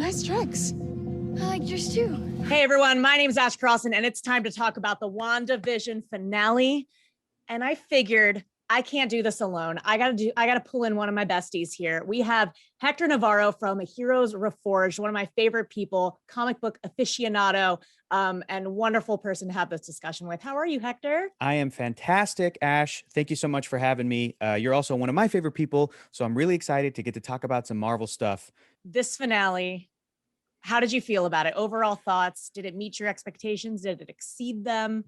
Nice tricks. I like yours too. Hey everyone, my name is Ash Crossan, and it's time to talk about the WandaVision finale. And I figured I can't do this alone. I gotta pull in one of my besties here. We have Hector Navarro from Heroes Reforged, one of my favorite people, comic book aficionado, and wonderful person to have this discussion with. How are you, Hector? I am fantastic, Ash. Thank you so much for having me. You're also one of my favorite people, so I'm really excited to get to talk about some Marvel stuff. This finale, how did you feel about it? Overall thoughts? Did it meet your expectations? Did it exceed them?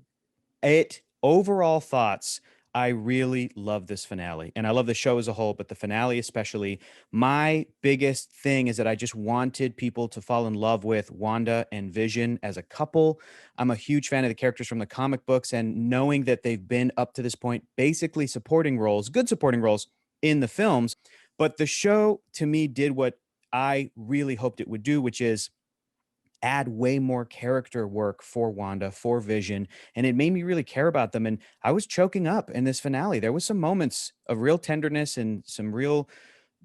Overall thoughts, I really love this finale, and I love the show as a whole, but the finale especially. My biggest thing is that I just wanted people to fall in love with Wanda and Vision as a couple. I'm a huge fan of the characters from the comic books, and knowing that they've been up to this point basically supporting roles, good supporting roles in the films, but the show to me did what I really hoped it would do, which is add way more character work for Wanda, for Vision, and it made me really care about them. And I was choking up in this finale. There was some moments of real tenderness and some real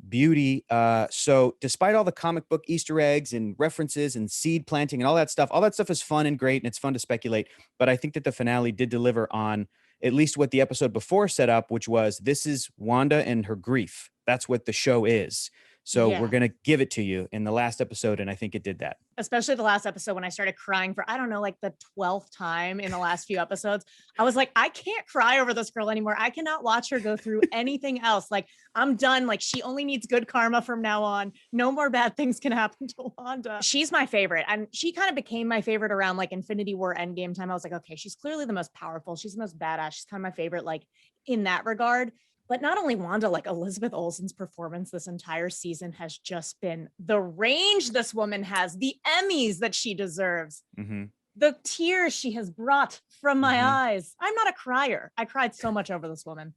beauty. So despite all the comic book Easter eggs and references and seed planting and all that stuff is fun and great, and it's fun to speculate. But I think that the finale did deliver on at least what the episode before set up, which was this is Wanda and her grief. That's what the show is. So we're going to give it to you in the last episode. And I think it did that. Especially the last episode when I started crying for, I don't know, like the 12th time in the last few episodes. I was like, I can't cry over this girl anymore. I cannot watch her go through anything else. Like, I'm done. Like, she only needs good karma from now on. No more bad things can happen to Wanda. She's my favorite. And she kind of became my favorite around like Infinity War Endgame time. I was like, okay, she's clearly the most powerful. She's the most badass. She's kind of my favorite, like in that regard. But not only Wanda, like Elizabeth Olsen's performance this entire season has just been the range this woman has, the Emmys that she deserves, the tears she has brought from my eyes. I'm not a crier. I cried so much over this woman.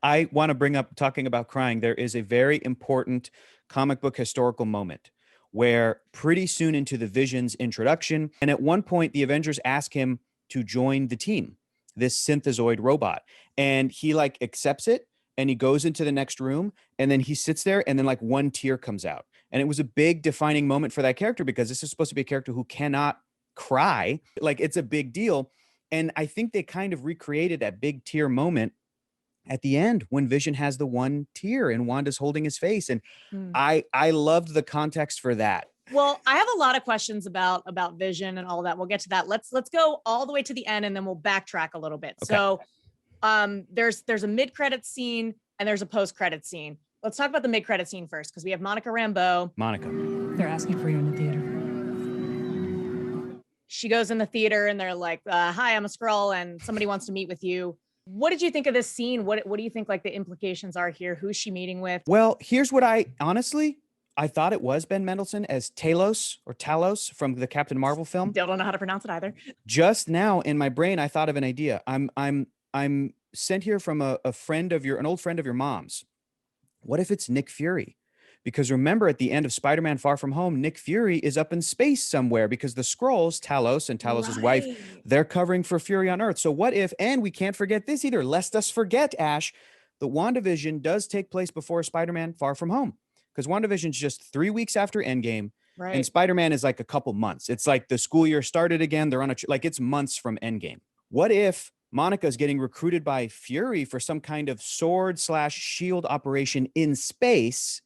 I want to bring up, talking about crying, there is a very important comic book historical moment where pretty soon into the Vision's introduction, and at one point the Avengers ask him to join the team, this synthezoid robot, and he like accepts it and he goes into the next room, and then he sits there, and then like one tear comes out. And it was a big defining moment for that character, because this is supposed to be a character who cannot cry. Like, it's a big deal. And I think they kind of recreated that big tear moment at the end when Vision has the one tear and Wanda's holding his face. And I loved the context for that. Well, I have a lot of questions about Vision and all that. We'll get to that. Let's go all the way to the end, and then we'll backtrack a little bit. Okay. So there's a mid-credit scene and there's a post-credit scene. Let's talk about the mid-credit scene first, because we have Monica Rambeau. They're asking for you in the theater. She goes in the theater and they're like, hi, I'm a Skrull and somebody wants to meet with you. What did you think of this scene? What do you think like the implications are here? Who's she meeting with? Well, here's what I thought it was Ben Mendelsohn as Talos from the Captain Marvel film. Still don't know how to pronounce it either. Just now in my brain, I thought of an idea. I'm sent here from an old friend of your mom's. What if it's Nick Fury? Because remember, at the end of Spider-Man Far From Home, Nick Fury is up in space somewhere because the Skrulls, Talos and Talos' wife, they're covering for Fury on Earth. So what if, and we can't forget this either, lest us forget, Ash, the WandaVision does take place before Spider-Man Far From Home. Because WandaVision's just 3 weeks after Endgame, and Spider-Man is like a couple months. It's like the school year started again. They're on like it's months from Endgame. What if Monica's getting recruited by Fury for some kind of sword/shield operation in space?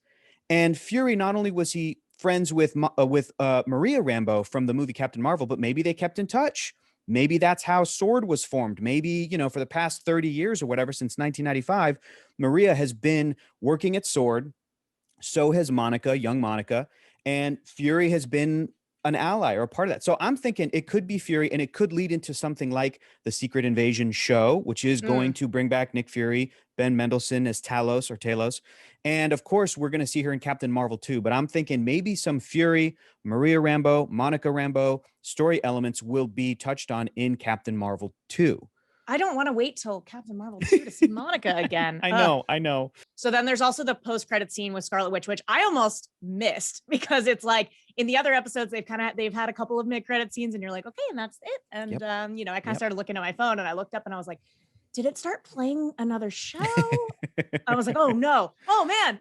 And Fury, not only was he friends with Maria Rambeau from the movie Captain Marvel, but maybe they kept in touch. Maybe that's how Sword was formed. Maybe, for the past 30 years or whatever, since 1995, Maria has been working at Sword. So has Monica, young Monica, and Fury has been an ally or a part of that. So I'm thinking it could be Fury, and it could lead into something like the Secret Invasion show, which is going to bring back Nick Fury, Ben Mendelsohn as Talos. And of course, we're going to see her in Captain Marvel too. But I'm thinking maybe some Fury, Maria Rambeau, Monica Rambeau story elements will be touched on in Captain Marvel 2. I don't want to wait till Captain Marvel 2 to see Monica again. I know. So then there's also the post-credit scene with Scarlet Witch, which I almost missed, because it's like in the other episodes, they've had a couple of mid-credit scenes and you're like, okay, and that's it. And, I kind of started looking at my phone and I looked up and I was like, did it start playing another show? I was like, oh no, oh man.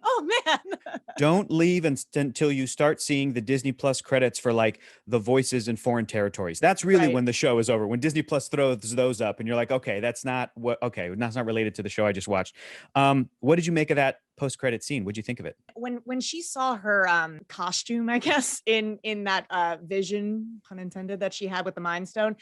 Don't leave until you start seeing the Disney Plus credits for like the voices in foreign territories. That's really when the show is over. When Disney Plus throws those up and you're like, okay, that's not related to the show I just watched. What did you make of that post-credit scene? What'd you think of it? When she saw her costume, I guess, in that vision, pun intended, that she had with the Mind Stone,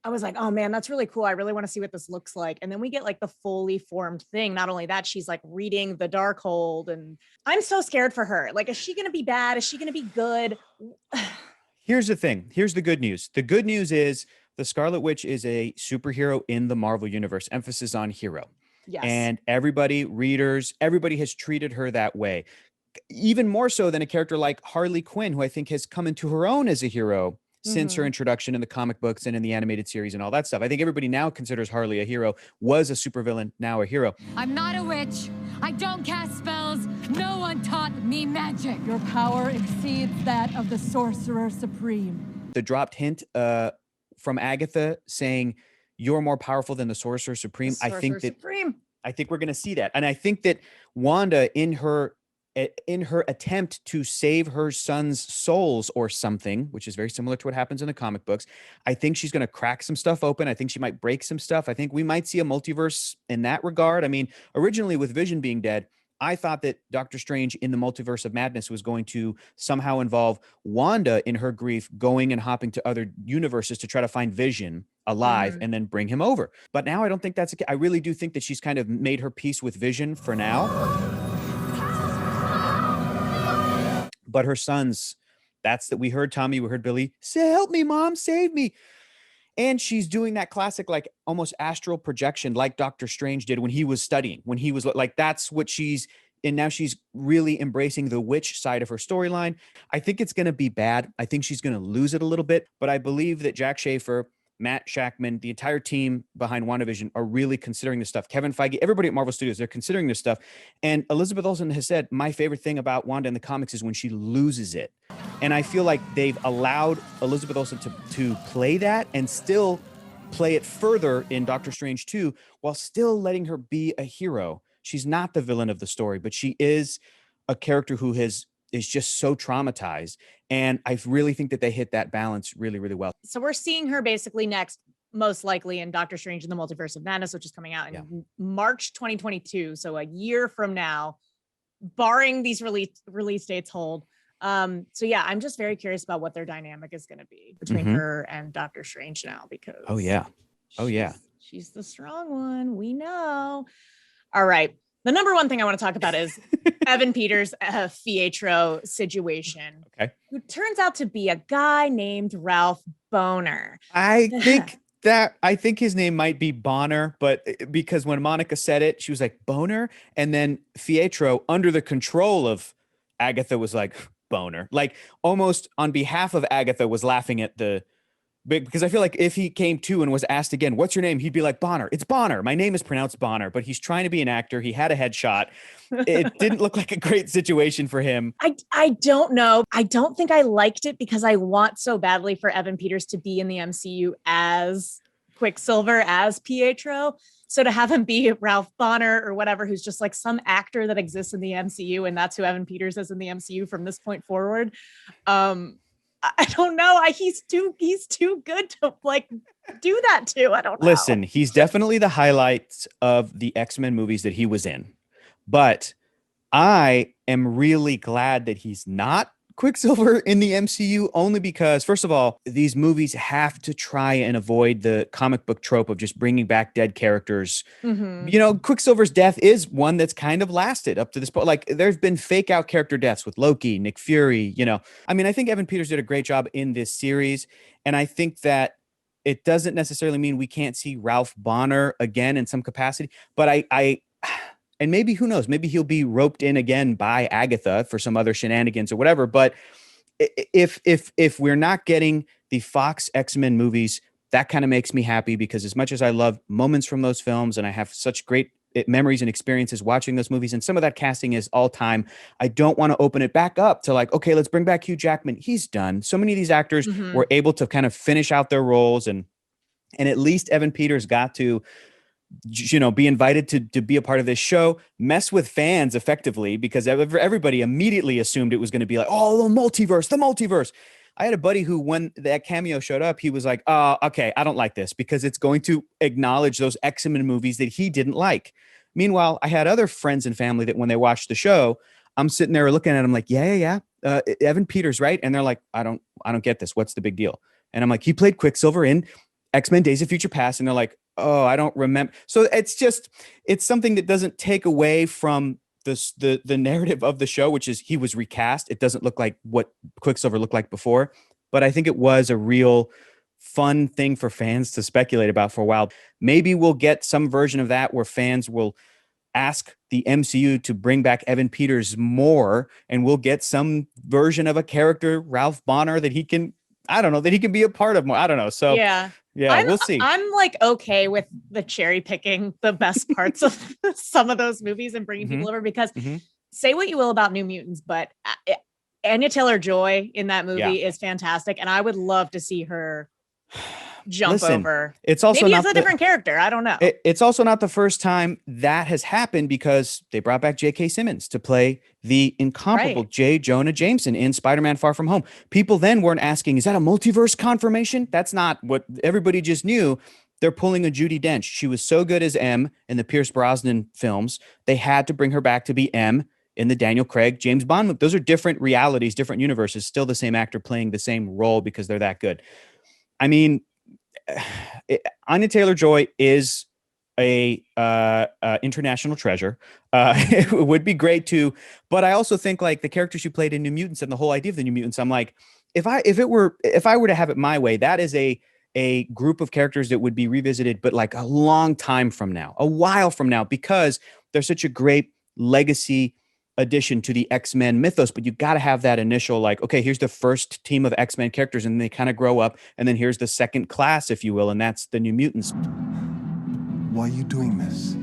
I was like, oh man, that's really cool. I really want to see what this looks like. And then we get like the fully formed thing. Not only that, she's like reading the Darkhold, and I'm so scared for her. Like, is she going to be bad? Is she going to be good? Here's the thing. Here's the good news. The good news is the Scarlet Witch is a superhero in the Marvel Universe, emphasis on hero. Yes. And readers, everybody has treated her that way. Even more so than a character like Harley Quinn, who I think has come into her own as a hero since her introduction in the comic books and in the animated series and all that stuff. I think everybody now considers Harley a hero, was a supervillain, now a hero. I'm not a witch. I don't cast spells. No one taught me magic. Your power exceeds that of the Sorcerer Supreme. The dropped hint from Agatha saying, you're more powerful than the Sorcerer Supreme. I think we're going to see that. And I think that Wanda, in her attempt to save her son's souls or something, which is very similar to what happens in the comic books, I think she's going to crack some stuff open. I think she might break some stuff. I think we might see a multiverse in that regard. I mean, originally with Vision being dead, I thought that Doctor Strange in the Multiverse of Madness was going to somehow involve Wanda in her grief going and hopping to other universes to try to find Vision alive and then bring him over. But now I don't think that's I really do think that she's kind of made her peace with Vision for now. But her sons, we heard Tommy, we heard Billy, say, help me, Mom, save me. And she's doing that classic, like almost astral projection, like Doctor Strange did when he was studying, when he was like, that's what and now she's really embracing the witch side of her storyline. I think it's going to be bad. I think she's going to lose it a little bit, but I believe that Jack Schaefer, Matt Shackman, the entire team behind WandaVision are really considering this stuff. Kevin Feige, everybody at Marvel Studios, they're considering this stuff. And Elizabeth Olsen has said, my favorite thing about Wanda in the comics is when she loses it. And I feel like they've allowed Elizabeth Olsen to play that and still play it further in Doctor Strange 2 while still letting her be a hero. She's not the villain of the story, but she is a character who is just so traumatized. And I really think that they hit that balance really, really well. So we're seeing her basically next, most likely in Doctor Strange in the Multiverse of Madness, which is coming out in March 2022. So a year from now, barring these release dates hold. So yeah, I'm just very curious about what their dynamic is going to be between her and Doctor Strange now, because she's the strong one. We know. All right. The number one thing I want to talk about is Evan Peters' Fietro situation. Okay. Who turns out to be a guy named Ralph Boner. I think his name might be Bonner, but because when Monica said it, she was like, Boner. And then Fietro, under the control of Agatha, was like, Boner. Like almost on behalf of Agatha was laughing at because I feel like if he came to and was asked again, what's your name? He'd be like, Bonner. It's Bonner. My name is pronounced Bonner, but he's trying to be an actor. He had a headshot. It didn't look like a great situation for him. I don't know. I don't think I liked it because I want so badly for Evan Peters to be in the MCU as Quicksilver, as Pietro. So to have him be Ralph Bonner or whatever, who's just like some actor that exists in the MCU, and that's who Evan Peters is in the MCU from this point forward. I don't know. He's too good to like do that to. I don't know. Listen, he's definitely the highlights of the X-Men movies that he was in. But I am really glad that he's not Quicksilver in the MCU, only because, first of all, these movies have to try and avoid the comic book trope of just bringing back dead characters. You know, Quicksilver's death is one that's kind of lasted up to this point. Like, there's been fake out character deaths with Loki, Nick Fury, you know. I mean, I think Evan Peters did a great job in this series, and I think that it doesn't necessarily mean we can't see Ralph Bonner again in some capacity, but and maybe, who knows, maybe he'll be roped in again by Agatha for some other shenanigans or whatever. But if we're not getting the Fox X-Men movies, that kind of makes me happy, because as much as I love moments from those films and I have such great memories and experiences watching those movies, and some of that casting is all time, I don't want to open it back up to like, okay, let's bring back Hugh Jackman. He's done. So many of these actors were able to kind of finish out their roles, and at least Evan Peters got to be invited to be a part of this show, mess with fans effectively, because everybody immediately assumed it was going to be like, oh, the multiverse. I had a buddy who, when that cameo showed up, he was like, oh, okay, I don't like this because it's going to acknowledge those X-Men movies that he didn't like. Meanwhile, I had other friends and family that when they watched the show, I'm sitting there looking at them like, yeah. Evan Peters, right? And they're like, I don't get this. What's the big deal? And I'm like, he played Quicksilver in X-Men Days of Future Past. And they're like, oh, I don't remember. So it's something that doesn't take away from the narrative of the show, which is he was recast. It doesn't look like what Quicksilver looked like before, but I think it was a real fun thing for fans to speculate about for a while. Maybe we'll get some version of that where fans will ask the MCU to bring back Evan Peters more, and we'll get some version of a character, Ralph Bonner, that he can be a part of more. I don't know. So yeah, we'll see. I'm like, okay with the cherry picking the best parts of some of those movies and bringing people over, because say what you will about New Mutants, but Anya Taylor-Joy in that movie is fantastic. And I would love to see her jump over. It's also maybe it's a different character. I don't know. It's also not the first time that has happened, because they brought back J.K. Simmons to play the incomparable J. Jonah Jameson in Spider-Man Far From Home. People then weren't asking, is that a multiverse confirmation? That's not what everybody just knew. They're pulling a Judi Dench. She was so good as M in the Pierce Brosnan films. They had to bring her back to be M in the Daniel Craig, James Bond. Those are different realities, different universes, still the same actor playing the same role because they're that good. I mean, Anya Taylor-Joy is a international treasure. It would be great too, but I also think like the character she played in New Mutants and the whole idea of the New Mutants, I'm like, if I were to have it my way, that is a group of characters that would be revisited, but like a long time from now, a while from now, because they're such a great legacy addition to the X-Men mythos. But you got to have that initial, like, okay, here's the first team of X-Men characters, and they kind of grow up, and then here's the second class, if you will, and that's the New Mutants. Why are you doing this?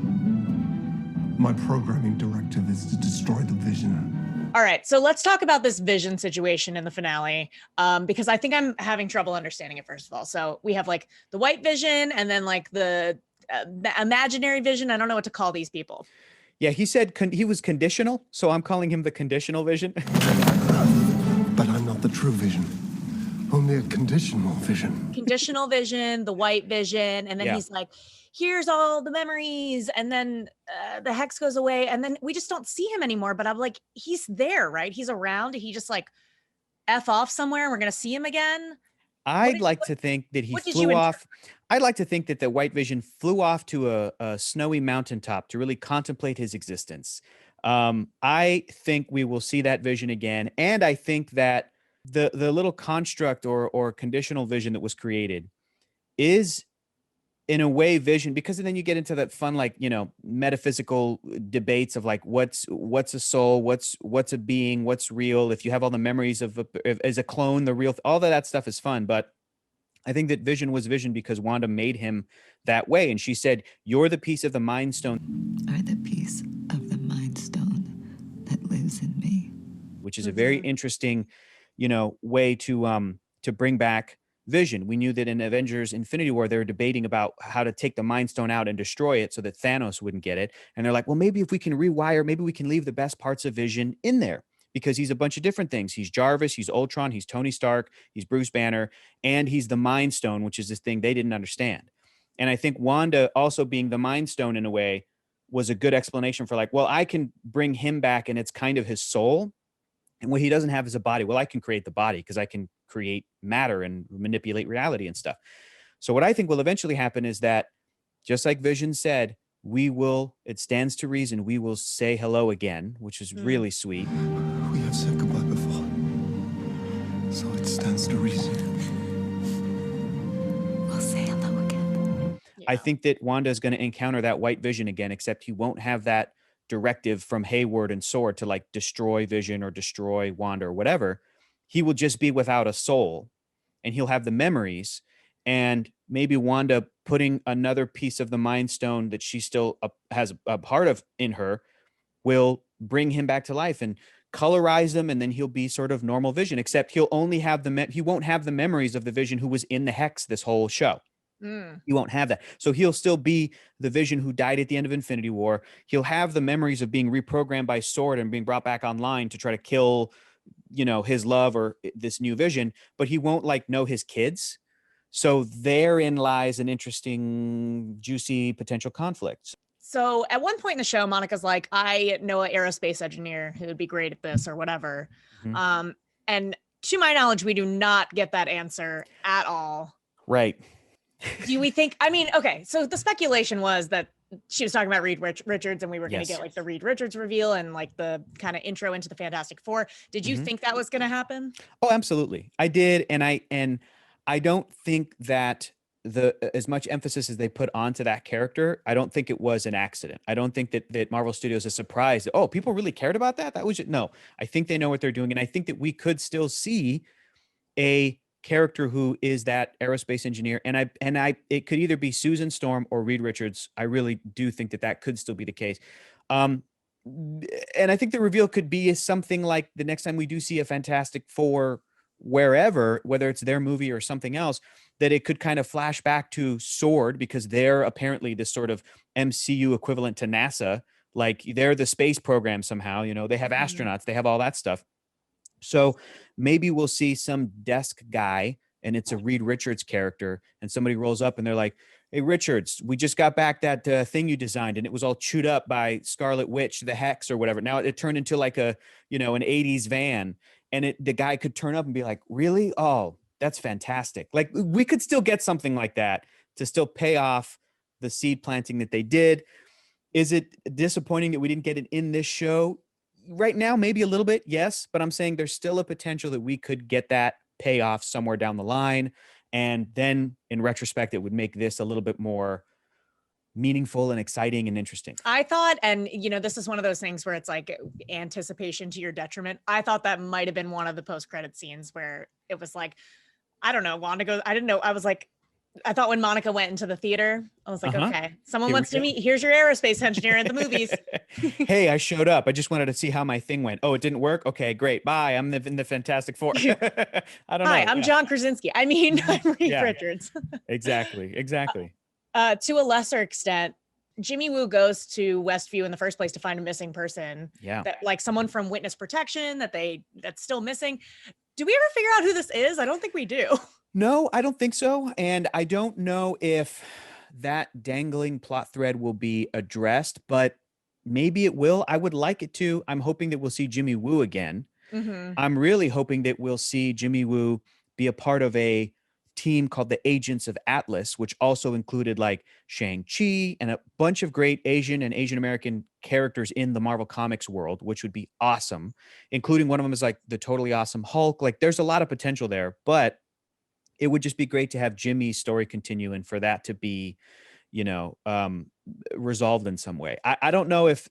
My programming directive is to destroy the Vision. All right, so let's talk about this Vision situation in the finale, because I think I'm having trouble understanding it, first of all. So we have like the White Vision, and then like the imaginary Vision. I don't know what to call these people. Yeah, he said he was conditional, so I'm calling him the conditional Vision. But I'm not the true Vision. Only a conditional Vision. Conditional Vision, the White Vision, and then he's like, here's all the memories, and then the hex goes away, and then we just don't see him anymore. But I'm like, he's there, right? He's around. He just like F off somewhere, and we're going to see him again? I'd like to think that he flew off. I'd like to think that the White Vision flew off to a snowy mountaintop to really contemplate his existence. I think we will see that Vision again. And I think that the little construct or conditional Vision that was created is in a way Vision, because then you get into that fun, like, metaphysical debates of like, what's a soul, what's a being, what's real. If you have all the memories of as a clone, the real, all of that stuff is fun. But I think that Vision was Vision because Wanda made him that way. And she said, you're the piece of the Mind Stone. Are the piece of the Mind Stone that lives in me. Which is a very interesting, way to bring back Vision. We knew that in Avengers Infinity War, they were debating about how to take the Mind Stone out and destroy it so that Thanos wouldn't get it. And they're like, well, maybe if we can rewire, maybe we can leave the best parts of Vision in there, because he's a bunch of different things. He's Jarvis, he's Ultron, he's Tony Stark, he's Bruce Banner, and he's the Mind Stone, which is this thing they didn't understand. And I think Wanda also being the Mind Stone in a way was a good explanation for like, well, I can bring him back and it's kind of his soul. And what he doesn't have is a body. Well, I can create the body because I can create matter and manipulate reality and stuff. So what I think will eventually happen is that, just like Vision said, it stands to reason, we will say hello again, which is really sweet. We have said goodbye before, so it stands to reason. We'll say hello again. I think that Wanda is going to encounter that White Vision again, except he won't have that directive from Hayward and Sword to like destroy Vision or destroy Wanda or whatever. He will just be without a soul, and he'll have the memories, and maybe Wanda putting another piece of the Mind Stone that she still has a part of in her will bring him back to life and colorize them, and then he'll be sort of normal Vision, except he'll only have he won't have the memories of the Vision who was in the hex this whole show. He won't have that. So he'll still be the Vision who died at the end of Infinity War. He'll have the memories of being reprogrammed by Sword and being brought back online to try to kill, his love or this new Vision, but he won't like know his kids. So therein lies an interesting, juicy potential conflict. So at one point in the show, Monica's like, I know an aerospace engineer who would be great at this or whatever. And to my knowledge, we do not get that answer at all. Right. Do we think, okay, so the speculation was that she was talking about Reed Richards and we were going to get like the Reed Richards reveal and like the kind of intro into the Fantastic Four. Did you think that was going to happen? Oh, absolutely. I did. And I don't think that as much emphasis as they put onto that character, I don't think it was an accident. I don't think that Marvel Studios is surprised. Oh, people really cared about that? That was just, no, I think they know what they're doing. And I think that we could still see a character who is that aerospace engineer. And it could either be Susan Storm or Reed Richards. I really do think that could still be the case. And I think the reveal could be something like the next time we do see a Fantastic Four wherever, whether it's their movie or something else, that it could kind of flash back to Sword because they're apparently this sort of MCU equivalent to NASA. Like they're the space program somehow, they have astronauts, they have all that stuff. So maybe we'll see some desk guy and it's a Reed Richards character and somebody rolls up and they're like, hey, Richards, we just got back that thing you designed and it was all chewed up by Scarlet Witch, the Hex or whatever. Now it turned into like an 80s van and the guy could turn up and be like, really? Oh, that's fantastic. Like we could still get something like that to still pay off the seed planting that they did. Is it disappointing that we didn't get it in this show? Right now, maybe a little bit, yes, but I'm saying there's still a potential that we could get that payoff somewhere down the line. And then in retrospect, it would make this a little bit more meaningful and exciting and interesting. I thought, and this is one of those things where it's like anticipation to your detriment. I thought that might have been one of the post-credit scenes where it was like, I don't know, Wanda goes, I didn't know. I was like, I thought when Monica went into the theater, I was like, okay, someone wants to meet. Here's your aerospace engineer in the movies. Hey, I showed up. I just wanted to see how my thing went. Oh, it didn't work? Okay, great. Bye. I'm in the Fantastic Four. I don't know. Hi, I'm John Krasinski. I'm Reed Richards. Exactly. To a lesser extent, Jimmy Woo goes to Westview in the first place to find a missing person. Yeah. That like someone from witness protection that's still missing. Do we ever figure out who this is? I don't think we do. No, I don't think so. And I don't know if that dangling plot thread will be addressed, but maybe it will. I would like it to. I'm hoping that we'll see Jimmy Woo again. I'm really hoping that we'll see Jimmy Woo be a part of a team called the Agents of Atlas, which also included like Shang-Chi and a bunch of great Asian and Asian American characters in the Marvel Comics world, which would be awesome, including one of them is like the totally awesome Hulk. Like there's a lot of potential there, but it would just be great to have Jimmy's story continue and for that to be, resolved in some way. I don't know if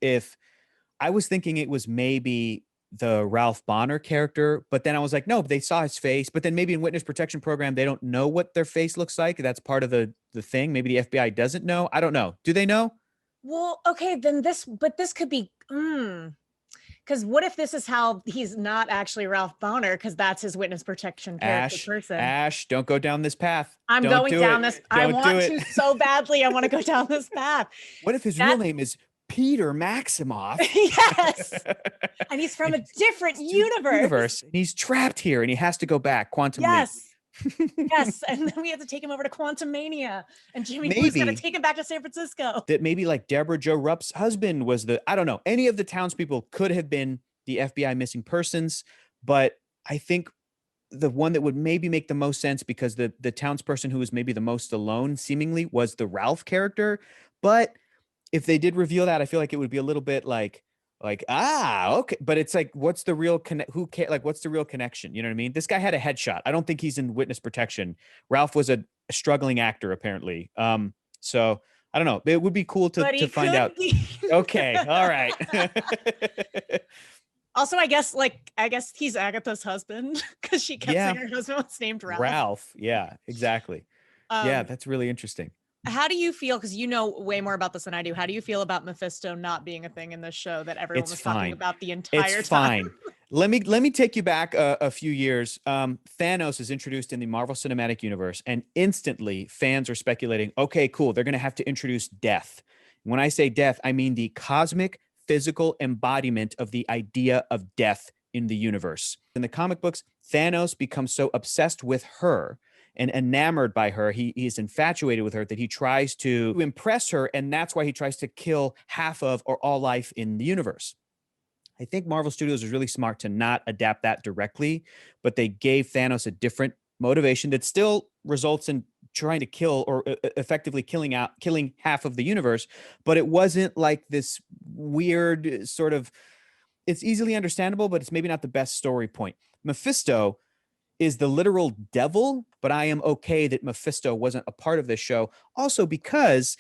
I was thinking it was maybe the Ralph Bonner character, but then I was like, no, they saw his face, but then maybe in Witness Protection Program, they don't know what their face looks like. That's part of the thing. Maybe the FBI doesn't know. I don't know. Do they know? Well, okay, then this could be, because what if this is how he's not actually Ralph Bonner because that's his witness protection person? Ash, don't go down this path. I'm going down this. I want to so badly. I want to go down this path. What if his real name is Peter Maximoff? Yes. And he's from a different universe. And he's trapped here and he has to go back. Quantum leap. Yes. And then we have to take him over to Quantum Mania. And Jimmy Woo's going to take him back to San Francisco. That maybe like Deborah Jo Rupp's husband was I don't know. Any of the townspeople could have been the FBI missing persons. But I think the one that would maybe make the most sense because the townsperson who was maybe the most alone seemingly was the Ralph character. But if they did reveal that, I feel like it would be a little bit like, okay. But it's like, what's the real what's the real connection? You know what I mean? This guy had a headshot. I don't think he's in witness protection. Ralph was a struggling actor, apparently. So I don't know. It would be cool to find out. Okay. All right. Also, I guess he's Agatha's husband because she kept saying her husband was named Ralph. Ralph. Yeah, exactly. Yeah, that's really interesting. How do you feel? Because you know way more about this than I do. How do you feel about Mephisto not being a thing in this show that everyone was talking about the entire time? It's fine. Let me take you back a few years. Thanos is introduced in the Marvel Cinematic Universe, and instantly fans are speculating, okay, cool, they're going to have to introduce death. When I say death, I mean the cosmic physical embodiment of the idea of death in the universe. In the comic books, Thanos becomes so obsessed with her and enamored by her, he is infatuated with her, that he tries to impress her, and that's why he tries to kill half of or all life in the universe. I think Marvel Studios was really smart to not adapt that directly, but they gave Thanos a different motivation that still results in trying to kill or effectively killing half of the universe, but it wasn't like this weird sort of, it's easily understandable, but it's maybe not the best story point. Mephisto is the literal devil, but I am okay that Mephisto wasn't a part of this show. Also because,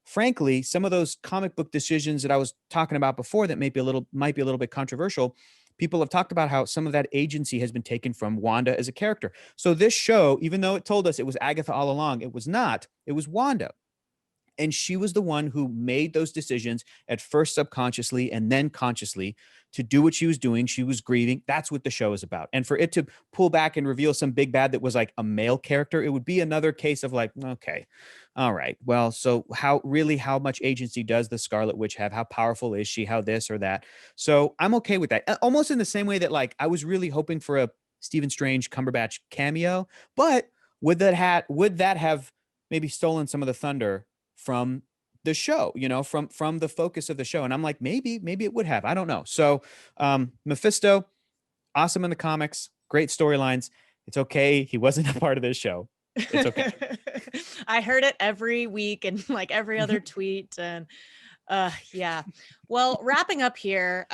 frankly, some of those comic book decisions that I was talking about before that might be a little bit controversial, people have talked about how some of that agency has been taken from Wanda as a character. So this show, even though it told us it was Agatha all along, it was not. It was Wanda. And she was the one who made those decisions at first subconsciously and then consciously to do what she was doing. She was grieving. That's what the show is about. And for it to pull back and reveal some big bad that was like a male character, it would be another case of like, okay, all right, well, so how much agency does the Scarlet Witch have? How powerful is she? How this or that? So I'm okay with that. Almost in the same way that like I was really hoping for a Stephen Strange Cumberbatch cameo, but would that have maybe stolen some of the thunder from the show, from the focus of the show? And I'm like, maybe it would have. I don't know. So Mephisto, awesome in the comics, great storylines. It's okay. He wasn't a part of this show. It's okay. I heard it every week and like every other tweet. And yeah. Well, wrapping up here,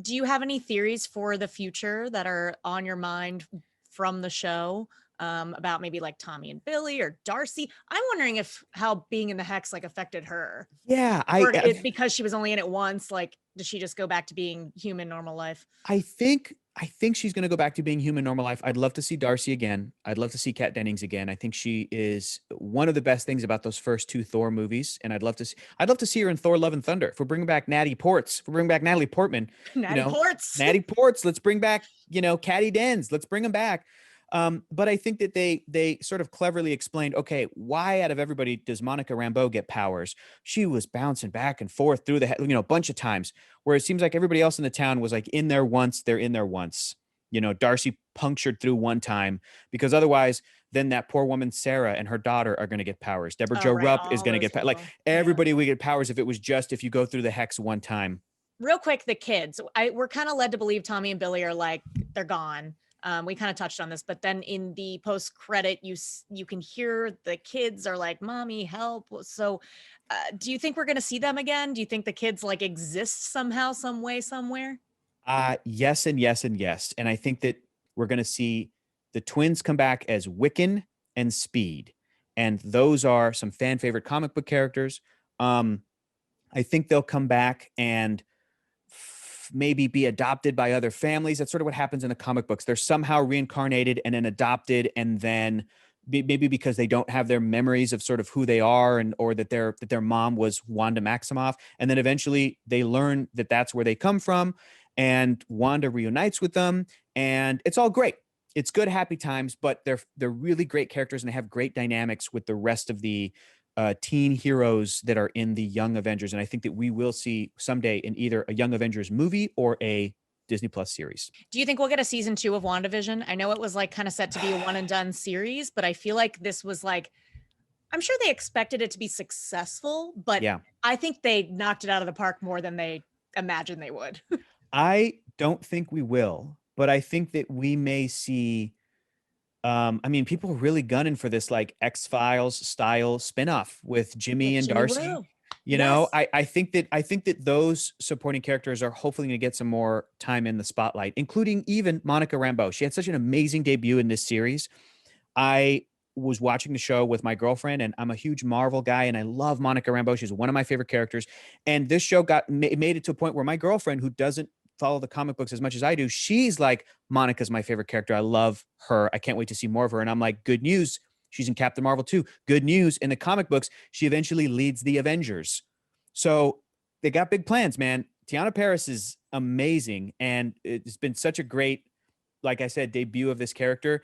do you have any theories for the future that are on your mind from the show? About maybe like Tommy and Billy or Darcy. I'm wondering how being in the Hex like affected her. Yeah, because she was only in it once. Like, does she just go back to being human, normal life? I think she's going to go back to being human, normal life. I'd love to see Darcy again. I'd love to see Kat Dennings again. I think she is one of the best things about those first two Thor movies, and I'd love to see her in Thor: Love and Thunder. If we're bringing back Natalie Portman, Natty Ports. Let's bring back Catty Dens. Let's bring them back. But I think that they sort of cleverly explained, okay, why out of everybody does Monica Rambeau get powers? She was bouncing back and forth through a bunch of times, where it seems like everybody else in the town was like in there once, they're in there once. Darcy punctured through one time, because otherwise then that poor woman, Sarah, and her daughter are going to get powers. Deborah Jo Rupp is going to get powers. Like everybody would get powers if you go through the Hex one time. Real quick, the kids, we're kind of led to believe Tommy and Billy are like, they're gone. We kind of touched on this, but then in the post credit, you can hear the kids are like, "Mommy, help!" So, do you think we're going to see them again? Do you think the kids like exist somehow, some way, somewhere? Yes, and yes, and yes. And I think that we're going to see the twins come back as Wiccan and Speed, and those are some fan favorite comic book characters. I think they'll come back and maybe be adopted by other families. That's sort of what happens in the comic books. They're somehow reincarnated and then adopted, and then maybe because they don't have their memories of sort of who they are, or that their mom was Wanda Maximoff, and then eventually they learn that that's where they come from, and Wanda reunites with them, and it's all great. It's good, happy times, but they're really great characters, and they have great dynamics with the rest of the teen heroes that are in the Young Avengers. And I think that we will see someday in either a Young Avengers movie or a Disney Plus series. Do you think we'll get a season 2 of WandaVision? I know it was like kind of set to be a one and done series, but I feel like this was like, I'm sure they expected it to be successful, but yeah, I think they knocked it out of the park more than they imagined they would. I don't think we will, but I think that we may see people are really gunning for this like X-Files style spinoff with Jimmy and Darcy. I think that those supporting characters are hopefully going to get some more time in the spotlight, including even Monica Rambeau. She had such an amazing debut in this series. I was watching the show with my girlfriend, and I'm a huge Marvel guy, and I love Monica Rambeau. She's one of my favorite characters. And this show made it to a point where my girlfriend, who doesn't follow the comic books as much as I do, she's like, Monica's my favorite character. I love her. I can't wait to see more of her. And I'm like, good news, she's in Captain Marvel too. Good news, in the comic books, she eventually leads the Avengers. So they got big plans, man. Tiana Paris is amazing, and it's been such a great, like I said, debut of this character.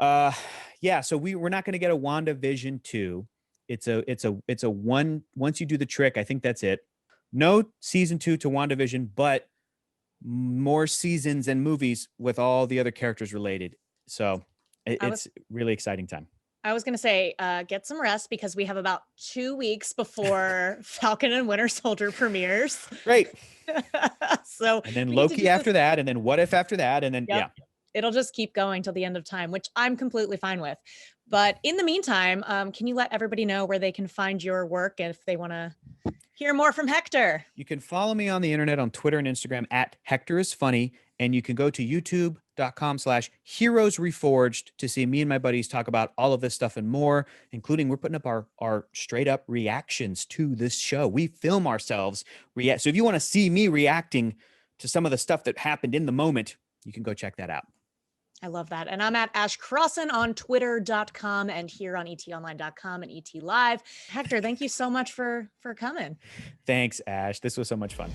Yeah, so we're not going to get a WandaVision 2. It's a one, once you do the trick, I think that's it. No season 2 to WandaVision, but more seasons and movies with all the other characters related. So it's really exciting time. I was going to say, get some rest because we have about 2 weeks before Falcon and Winter Soldier premieres. Great. So, and then Loki after that, and then What If after that, and then Yep. yeah. It'll just keep going till the end of time, which I'm completely fine with. But in the meantime, can you let everybody know where they can find your work if they want to hear more from Hector? You can follow me on the internet on Twitter and Instagram at Hector is Funny, and you can go to youtube.com/Heroes Reforged to see me and my buddies talk about all of this stuff and more, including we're putting up our straight up reactions to this show. We film ourselves react. So if you want to see me reacting to some of the stuff that happened in the moment, you can go check that out. I love that. And I'm at Ash Crossan on twitter.com and here on etonline.com and ET Live. Hector, thank you so much for coming. Thanks, Ash. This was so much fun.